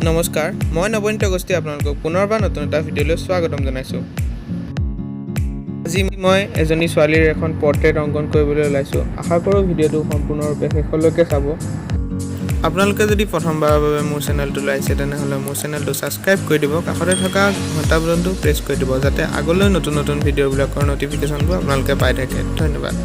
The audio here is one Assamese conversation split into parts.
নমস্কাৰ মই নাবানিত অগস্তি আপোনালোকক পুনৰবাৰ নতুন এটা ভিডিঅ'লৈ স্বাগতম জনাইছোঁ। আজি মই এজনী ছোৱালীৰ এখন পৰ্ট্ৰেট অংকন কৰিবলৈ ওলাইছোঁ। আশা কৰোঁ ভিডিঅ'টো সম্পূৰ্ণৰূপে শেষলৈকে চাব। আপোনালোকে যদি প্ৰথমবাৰৰ বাবে মোৰ চেনেলটোলৈ আহিছে তেনেহ'লে মোৰ চেনেলটো ছাবস্ক্ৰাইব কৰি দিব, কাষতে থকা ঘণ্টা বুটামটো প্ৰেছ কৰি দিব যাতে আগলৈ নতুন নতুন ভিডিঅ'বিলাকৰ ন'টিফিকেশ্যনবোৰ আপোনালোকে পাই থাকে। ধন্যবাদ।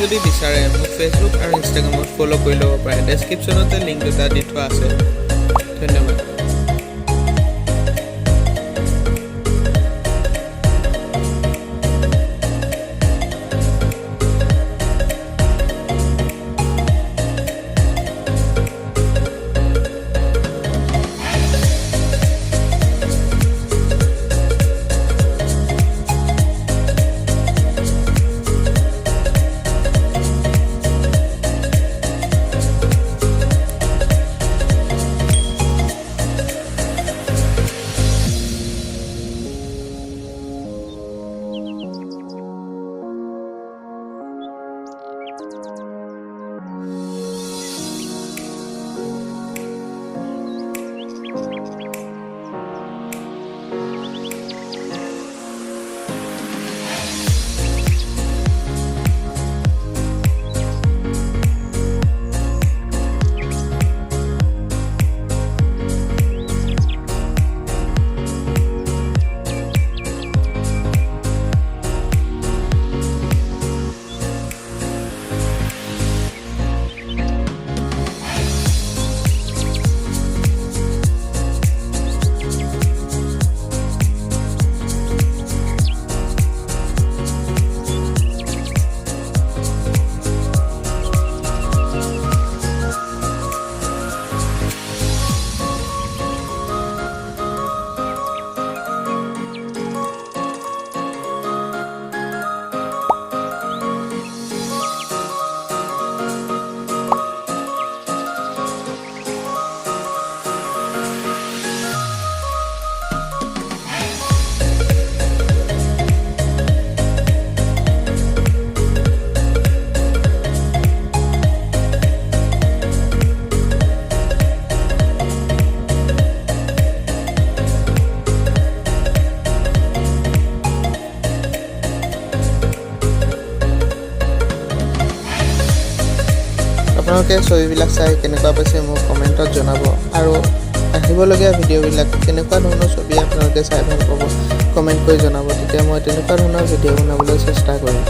যদি বিচাৰে মোক ফেচবুক আৰু ইনষ্টাগ্ৰামত ফ'ল' কৰি ল'ব পাৰে। ডেছক্ৰিপশ্যনতে লিংক দুটা দি থোৱা আছে। ধন্যবাদ। আপোনালোকে ছবিবিলাক চাই কেনেকুৱা পাইছে মোক কমেণ্টত জনাব, আৰু আহিবলগীয়া ভিডিঅ'বিলাক কেনেকুৱা ধৰণৰ ছবি আপোনালোকে চাই ভাল পাব কমেণ্ট কৰি জনাব। তেতিয়া মই তেনেকুৱা ধৰণৰ ভিডিঅ' বনাবলৈ চেষ্টা কৰিম।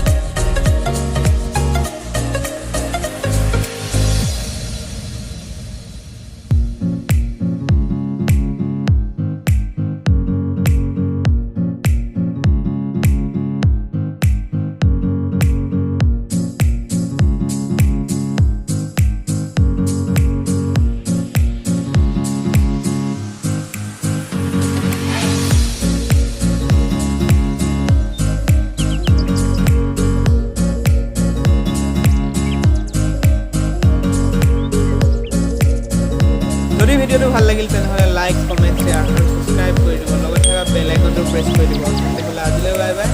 যদি ভিডিঅ'টো ভাল লাগিল তেনেহ'লে লাইক, কমেণ্ট, শ্বেয়াৰ আৰু ছাবস্ক্ৰাইব কৰি দিব, লগত থকা বেল আইকনটো প্ৰেছ কৰি দিব। তেতিয়াহ'লে আজিলৈ বাই বাই।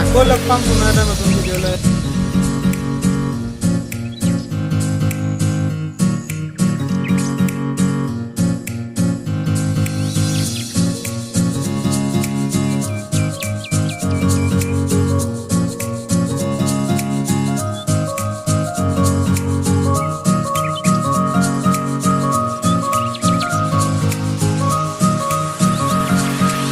আকৌ লগ পাম পুনৰ এটা নতুন ভিডিঅ'লৈ।